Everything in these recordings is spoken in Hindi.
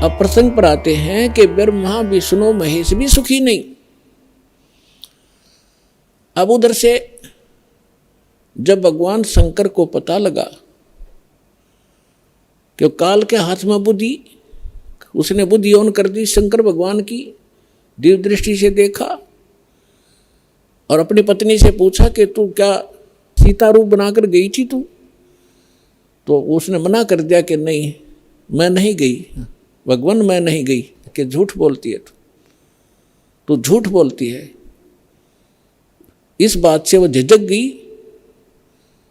अब प्रसंग पर आते हैं कि ब्रह्मा विष्णु महेश भी सुखी नहीं। अब उधर से जब भगवान शंकर को पता लगा कि काल के हाथ में बुद्धि, उसने बुद्धि ऑन कर दी शंकर भगवान की, दिव्य दृष्टि से देखा और अपनी पत्नी से पूछा कि तू क्या सीता रूप बनाकर गई थी तू? तो उसने मना कर दिया कि नहीं, मैं नहीं गई भगवान, मैं नहीं गई। कि झूठ बोलती है तू झूठ बोलती है। इस बात से वो झिझक गई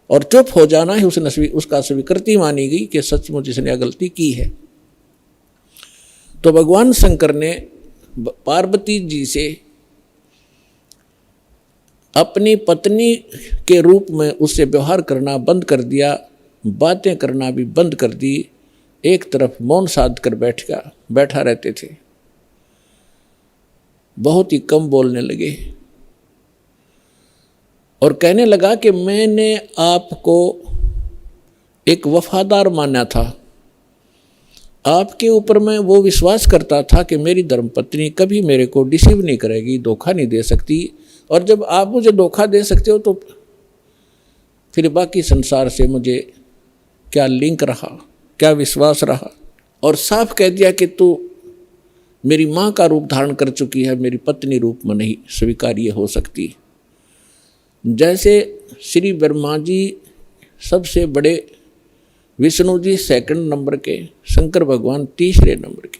और चुप हो जाना ही उसका स्वीकृति मानी गई कि सचमुच इसने गलती की है। तो भगवान शंकर ने पार्वती जी से अपनी पत्नी के रूप में उससे व्यवहार करना बंद कर दिया, बातें करना भी बंद कर दी। एक तरफ मौन साध कर बैठा रहते थे, बहुत ही कम बोलने लगे और कहने लगा कि मैंने आपको एक वफादार माना था, आपके ऊपर मैं वो विश्वास करता था कि मेरी धर्मपत्नी कभी मेरे को डिसीव नहीं करेगी, धोखा नहीं दे सकती। और जब आप मुझे धोखा दे सकते हो तो फिर बाकी संसार से मुझे क्या लिंक रहा, क्या विश्वास रहा। और साफ कह दिया कि तू मेरी माँ का रूप धारण कर चुकी है, मेरी पत्नी रूप में नहीं स्वीकार्य हो सकती। जैसे श्री ब्रह्मा जी सबसे बड़े, विष्णु जी सेकंड नंबर के, शंकर भगवान तीसरे नंबर के,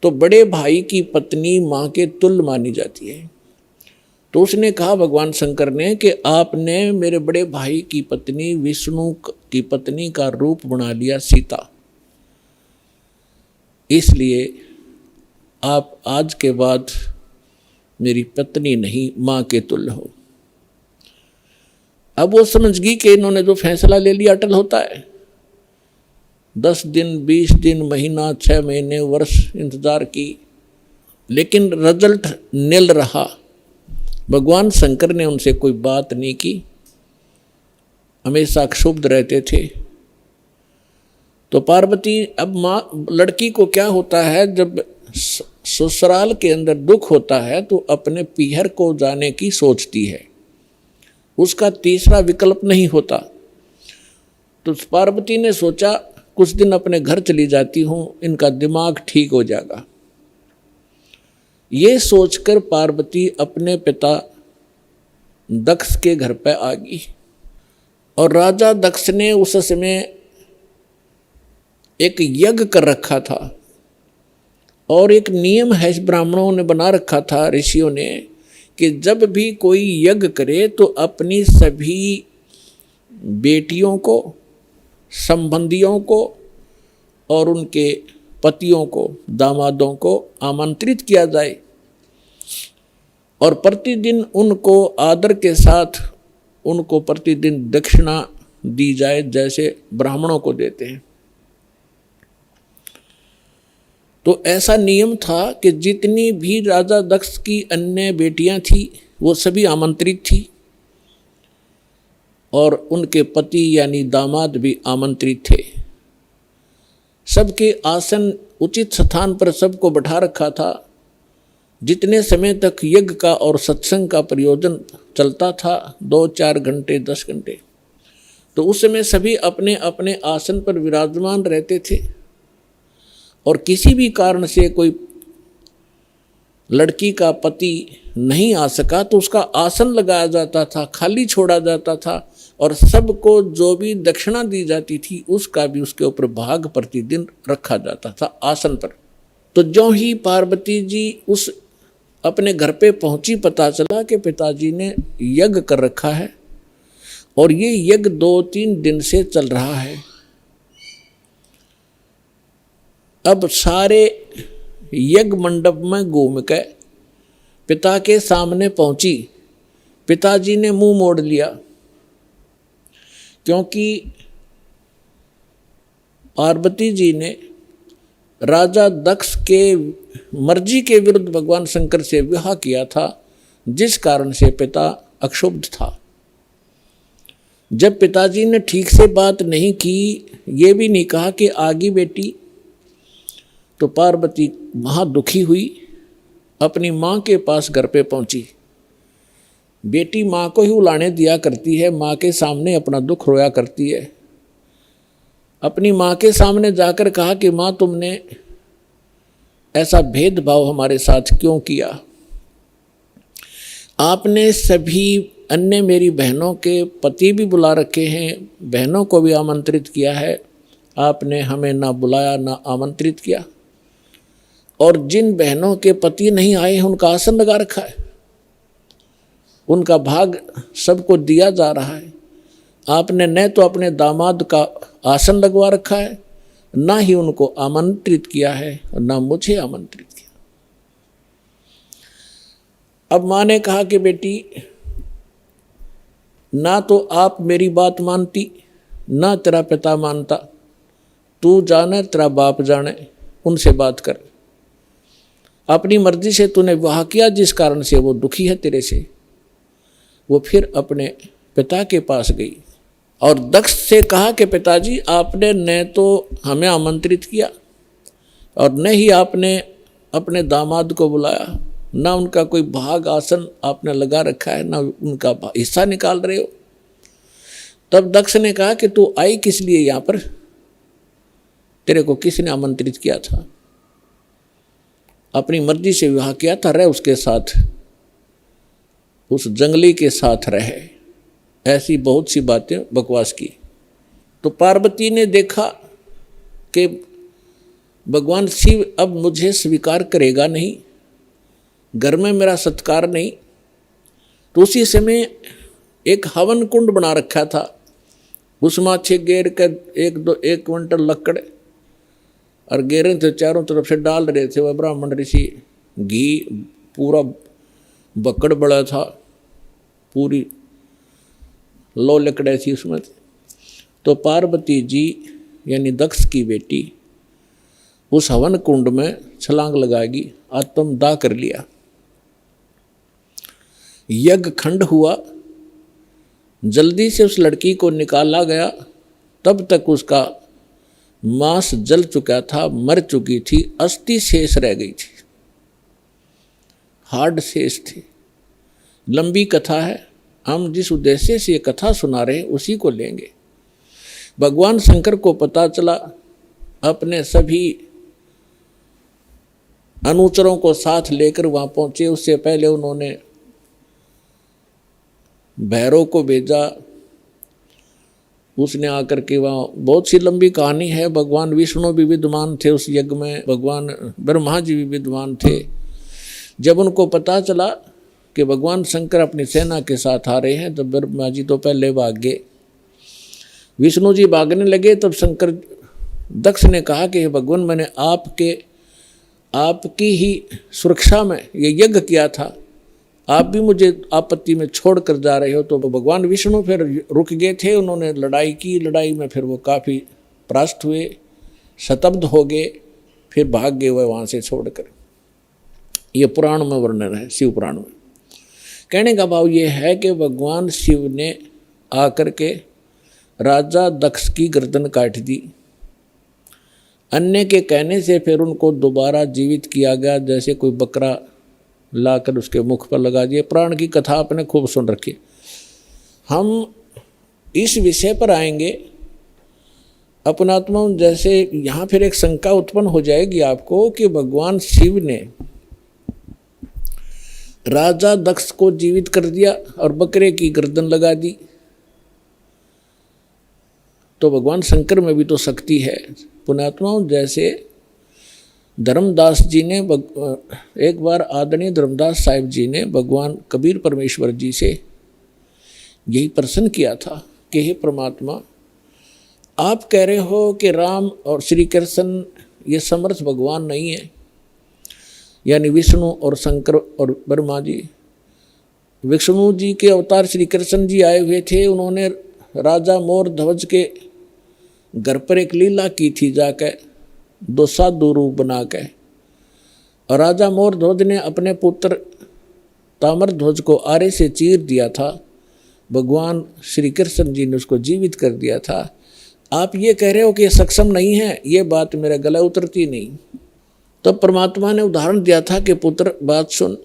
तो बड़े भाई की पत्नी माँ के तुल्य मानी जाती है। तो उसने कहा भगवान शंकर ने कि आपने मेरे बड़े भाई की पत्नी विष्णु की पत्नी का रूप बना लिया सीता, इसलिए आप आज के बाद मेरी पत्नी नहीं माँ के तुल्य हो। अब वो समझ गई कि इन्होंने जो फैसला ले लिया अटल होता है। 10 दिन 20 दिन महीना 6 महीने वर्ष इंतजार की, लेकिन रिजल्ट निल रहा। भगवान शंकर ने उनसे कोई बात नहीं की, हमेशा क्षुब्ध रहते थे। तो पार्वती, अब माँ लड़की को क्या होता है, जब ससुराल के अंदर दुख होता है तो अपने पीहर को जाने की सोचती है, उसका तीसरा विकल्प नहीं होता। तो पार्वती ने सोचा कुछ दिन अपने घर चली जाती हूँ, इनका दिमाग ठीक हो जाएगा। ये सोचकर पार्वती अपने पिता दक्ष के घर पर आ गई। और राजा दक्ष ने उस समय एक यज्ञ कर रखा था और एक नियम है ब्राह्मणों ने बना रखा था, ऋषियों ने, कि जब भी कोई यज्ञ करे तो अपनी सभी बेटियों को, संबंधियों को और उनके पतियों को, दामादों को आमंत्रित किया जाए और प्रतिदिन उनको आदर के साथ उनको प्रतिदिन दक्षिणा दी जाए जैसे ब्राह्मणों को देते हैं। तो ऐसा नियम था कि जितनी भी राजा दक्ष की अन्य बेटियां थी वो सभी आमंत्रित थी और उनके पति यानी दामाद भी आमंत्रित थे। सबके आसन उचित स्थान पर सबको बैठा रखा था। जितने समय तक यज्ञ का और सत्संग का प्रयोजन चलता था, 2-4 घंटे 10 घंटे, तो उस समय सभी अपने अपने आसन पर विराजमान रहते थे। और किसी भी कारण से कोई लड़की का पति नहीं आ सका तो उसका आसन लगाया जाता था, खाली छोड़ा जाता था और सबको जो भी दक्षिणा दी जाती थी उसका भी उसके ऊपर भाग प्रतिदिन रखा जाता था आसन पर। तो ज्यों ही पार्वती जी उस अपने घर पे पहुंची, पता चला कि पिताजी ने यज्ञ कर रखा है और ये यज्ञ 2-3 दिन से चल रहा है। अब सारे यज्ञ मंडप में घूम के पिता के सामने पहुंची। पिताजी ने मुंह मोड़ लिया क्योंकि पार्वती जी ने राजा दक्ष के मर्जी के विरुद्ध भगवान शंकर से विवाह किया था, जिस कारण से पिता अक्षुब्ध था। जब पिताजी ने ठीक से बात नहीं की, ये भी नहीं कहा कि आगी बेटी तो पार्वती महादुखी हुई, अपनी माँ के पास घर पे पहुंची। बेटी माँ को ही उलाने दिया करती है, माँ के सामने अपना दुख रोया करती है। अपनी माँ के सामने जाकर कहा कि माँ, तुमने ऐसा भेदभाव हमारे साथ क्यों किया? आपने सभी अन्य मेरी बहनों के पति भी बुला रखे हैं, बहनों को भी आमंत्रित किया है, आपने हमें ना बुलाया ना आमंत्रित किया। और जिन बहनों के पति नहीं आए हैं उनका आसन लगा रखा है, उनका भाग सबको दिया जा रहा है। आपने न तो अपने दामाद का आसन लगवा रखा है, ना ही उनको आमंत्रित किया है और ना मुझे आमंत्रित किया। अब माँ ने कहा कि बेटी, ना तो आप मेरी बात मानती, ना तेरा पिता मानता, तू जाने तेरा बाप जाने, उनसे बात कर। अपनी मर्जी से तूने विवाह किया, जिस कारण से वो दुखी है तेरे से। वो फिर अपने पिता के पास गई और दक्ष से कहा कि पिताजी, आपने न तो हमें आमंत्रित किया और न ही आपने अपने दामाद को बुलाया, ना उनका कोई भाग आसन आपने लगा रखा है, ना उनका हिस्सा निकाल रहे हो। तब दक्ष ने कहा कि तू आई किस लिए यहाँ पर? तेरे को किसने आमंत्रित किया था? अपनी मर्जी से विवाह किया था, रह उसके साथ, उस जंगली के साथ रहे। ऐसी बहुत सी बातें बकवास की। तो पार्वती ने देखा कि भगवान शिव अब मुझे स्वीकार करेगा नहीं, घर में मेरा सत्कार नहीं। तो उसी समय एक हवन कुंड बना रखा था, उसमें 6 गेर कर 1 क्विंटल लकड़ और गेरे थे, चारों तरफ से डाल रहे थे वह ब्राह्मण ऋषि। घी पूरा बकड़ बड़ा था, पूरी लो लकड़े थी उसमें। तो पार्वती जी यानी दक्ष की बेटी उस हवन कुंड में छलांग लगाएगी, आत्मदाह कर लिया। यज्ञ खंड हुआ, जल्दी से उस लड़की को निकाला गया। तब तक उसका मांस जल चुका था, मर चुकी थी, अस्थि शेष रह गई थी, हार्ड शेष थी। लंबी कथा है, हम जिस उद्देश्य से ये कथा सुना रहे हैं उसी को लेंगे। भगवान शंकर को पता चला, अपने सभी अनुचरों को साथ लेकर वहाँ पहुँचे। उससे पहले उन्होंने भैरव को भेजा, उसने आकर के वहाँ, बहुत सी लंबी कहानी है। भगवान विष्णु भी विद्वान थे उस यज्ञ में, भगवान ब्रह्मा जी भी विद्वान थे। जब उनको पता चला कि भगवान शंकर अपनी सेना के साथ आ रहे हैं, तो ब्रह्मा जी तो पहले भाग गए, विष्णु जी भागने लगे। तब शंकर दक्ष ने कहा कि भगवान, मैंने आपकी ही सुरक्षा में ये यज्ञ किया था, आप भी मुझे आपत्ति में छोड़ कर जा रहे हो। तो भगवान विष्णु फिर रुक गए थे, उन्होंने लड़ाई की। लड़ाई में फिर वो काफ़ी परास्त हुए, शतब्द हो गए, फिर भाग गए वह वहाँ से छोड़कर। ये पुराण में वर्णन है, शिव पुराण में। कहने का भाव ये है कि भगवान शिव ने आकर के राजा दक्ष की गर्दन काट दी। अन्य के कहने से फिर उनको दोबारा जीवित किया गया, जैसे कोई बकरा लाकर उसके मुख पर लगा दिए। प्राण की कथा आपने खूब सुन रखी। हम इस विषय पर आएंगे अपनात्मा। जैसे यहाँ फिर एक शंका उत्पन्न हो जाएगी आपको कि भगवान शिव ने राजा दक्ष को जीवित कर दिया और बकरे की गर्दन लगा दी, तो भगवान शंकर में भी तो शक्ति है। पुण्यात्माओं, जैसे धर्मदास जी ने एक बार आदरणीय धर्मदास साहिब जी ने भगवान कबीर परमेश्वर जी से यही प्रश्न किया था कि हे परमात्मा, आप कह रहे हो कि राम और श्री कृष्ण ये समर्थ भगवान नहीं है, यानी विष्णु और शंकर और ब्रह्मा जी। विष्णु जी के अवतार श्री कृष्ण जी आए हुए थे, उन्होंने राजा मोर ध्वज के घर पर एक लीला की थी, जाकर 2 साधु रूप बना के। और राजा मोर ध्वज ने अपने पुत्र ताम्र ध्वज को आरे से चीर दिया था, भगवान श्री कृष्ण जी ने उसको जीवित कर दिया था। आप ये कह रहे हो कि ये सक्षम नहीं है, ये बात मेरे गले उतरती नहीं। तब परमात्मा ने उदाहरण दिया था कि पुत्र बात सुन,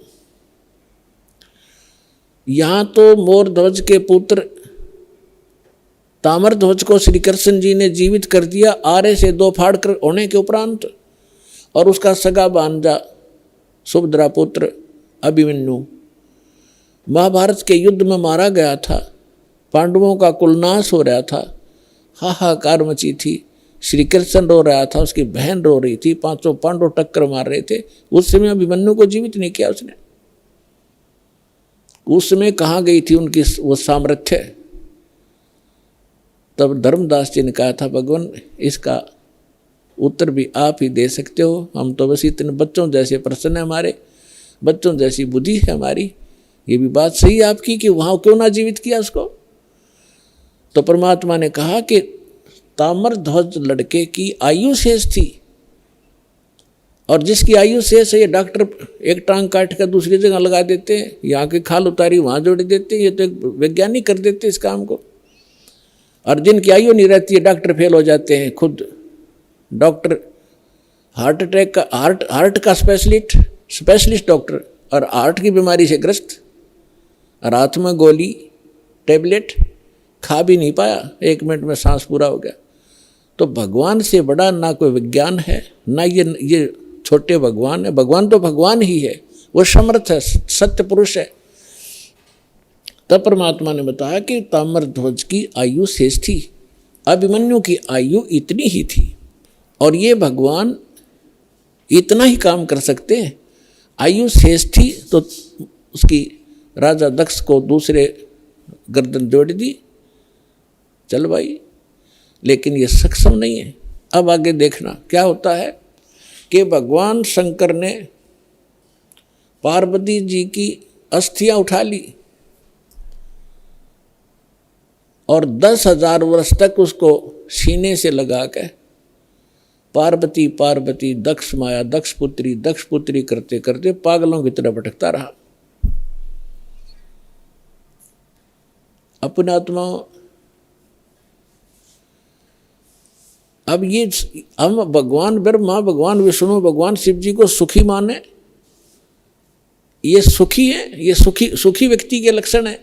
यहां तो मोर ध्वज के पुत्र ताम्र ध्वज को श्री कृष्ण जी ने जीवित कर दिया आरे से 2 फाड़ कर होने के उपरांत, और उसका सगा भांजा सुभद्रा पुत्र अभिमन्यु महाभारत के युद्ध में मारा गया था। पांडवों का कुलनाश हो रहा था, हाहाकार मची थी। श्री कृष्ण रो रहा था, उसकी बहन रो रही थी, 5 पांडव टक्कर मार रहे थे। उस समय अभिमन्यु को जीवित नहीं किया उसने। उस समय कहाँ गई थी उनकी वो सामर्थ्य। तब धर्मदास जी ने कहा था, भगवान इसका उत्तर भी आप ही दे सकते हो, हम तो बस इतने बच्चों जैसे प्रसन्न है, हमारे बच्चों जैसी बुद्धि है हमारी। ये भी बात सही है आपकी कि वहाँ क्यों ना जीवित किया उसको। तो परमात्मा ने कहा कि ताम्र ध्वज लड़के की आयु शेष थी, और जिसकी आयु शेष है, ये डॉक्टर एक टांग काट कर दूसरी जगह लगा देते हैं, यहाँ की खाल उतारी वहाँ जोड़ देते हैं, ये तो एक वैज्ञानिक कर देते हैं इस काम को। और जिनकी आयु नहीं रहती है डॉक्टर फेल हो जाते हैं। खुद डॉक्टर हार्ट अटैक का हार्ट का स्पेशलिस्ट डॉक्टर, और हार्ट की बीमारी से ग्रस्त, और हाथ में गोली टेबलेट खा भी नहीं पाया, 1 मिनट में सांस पूरा हो गया। तो भगवान से बड़ा ना कोई विज्ञान है, ना ये छोटे भगवान है। भगवान तो भगवान ही है, वो समर्थ है, सत्य पुरुष है। तब परमात्मा ने बताया कि ताम्र ध्वज की आयु शेष थी, अभिमन्यु की आयु इतनी ही थी, और ये भगवान इतना ही काम कर सकते हैं। आयु शेष थी तो उसकी राजा दक्ष को दूसरे गर्दन जोड़ दी, चल भाई, लेकिन ये सक्षम नहीं है। अब आगे देखना क्या होता है कि भगवान शंकर ने पार्वती जी की अस्थियां उठा ली और 10,000 वर्ष तक उसको सीने से लगा के पार्वती पार्वती दक्ष माया दक्ष पुत्री करते करते पागलों की तरह भटकता रहा। अपने आत्मा अब ये हम भगवान ब्रह्मा भगवान विष्णु भगवान शिव जी को सुखी माने, ये सुखी है, ये सुखी व्यक्ति के लक्षण है।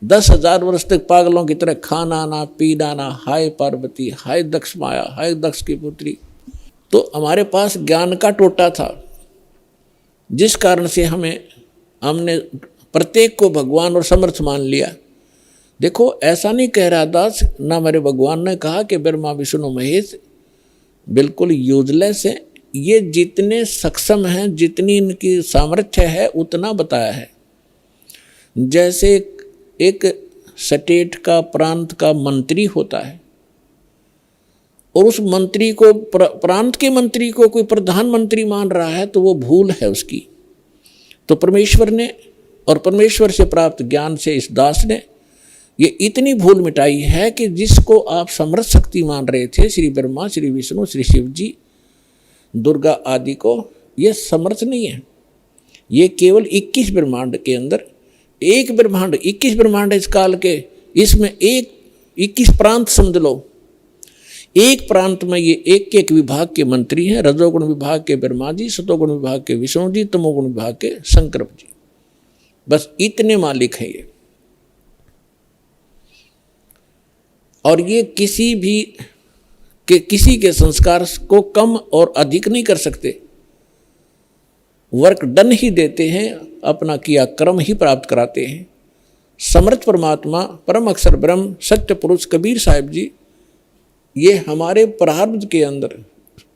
10,000 वर्ष तक पागलों की तरह खाना ना पीना ना, हाय पार्वती हाय दक्ष माया हाय दक्ष की पुत्री। तो हमारे पास ज्ञान का टोटा था, जिस कारण से हमने प्रत्येक को भगवान और समर्थ मान लिया। देखो ऐसा नहीं कह रहा दास, ना मेरे भगवान ने कहा कि ब्रह्मा विष्णु महेश बिल्कुल यूजलेस है। ये जितने सक्षम हैं, जितनी इनकी सामर्थ्य है उतना बताया है। जैसे एक स्टेट का प्रांत का मंत्री होता है और उस मंत्री को प्रांत के मंत्री को कोई प्रधानमंत्री मान रहा है तो वो भूल है उसकी। तो परमेश्वर ने और परमेश्वर से प्राप्त ज्ञान से इस दास ने ये इतनी भूल मिटाई है कि जिसको आप समर्थ शक्ति मान रहे थे, श्री ब्रह्मा श्री विष्णु श्री शिव जी दुर्गा आदि को, ये समर्थ नहीं है। ये केवल 21 ब्रह्मांड के अंदर एक ब्रह्मांड, 21 ब्रह्मांड इस काल के, इसमें 21 प्रांत समझ लो। एक प्रांत में ये एक विभाग के मंत्री हैं। रजोगुण विभाग के ब्रह्मा जी, सतोगुण विभाग के विष्णु जी, तमोगुण विभाग के शंकर जी। बस इतने मालिक हैं ये। और ये किसी के संस्कार को कम और अधिक नहीं कर सकते, वर्क डन ही देते हैं, अपना किया कर्म ही प्राप्त कराते हैं। समर्थ परमात्मा परम अक्षर ब्रह्म सत्य पुरुष कबीर साहिब जी, ये हमारे प्रारब्ध के अंदर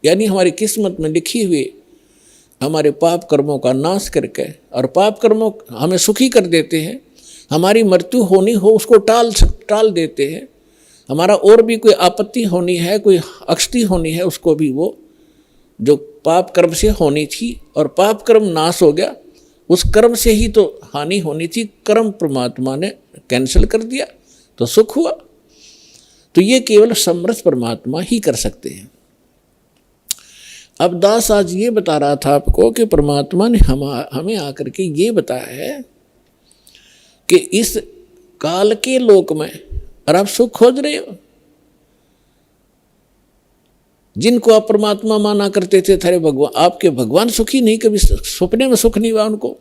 यानी हमारी किस्मत में लिखी हुई हमारे पाप कर्मों का नाश करके, और पाप कर्मों हमें सुखी कर देते हैं। हमारी मृत्यु होनी हो उसको टाल देते हैं। हमारा और भी कोई आपत्ति होनी है, कोई अक्षति होनी है, उसको भी वो जो पाप कर्म से होनी थी और पाप कर्म नाश हो गया, उस कर्म से ही तो हानि होनी थी, कर्म परमात्मा ने कैंसिल कर दिया तो सुख हुआ। तो ये केवल समर्थ परमात्मा ही कर सकते हैं। अब दास आज ये बता रहा था आपको कि परमात्मा ने हमें आकर के ये बताया है कि इस काल के लोक में और आप सुख खोज रहे हो, जिनको आप परमात्मा माना करते थे, थारे भगवान, आपके भगवान सुखी नहीं, कभी सपने में सुख नहीं हुआ उनको।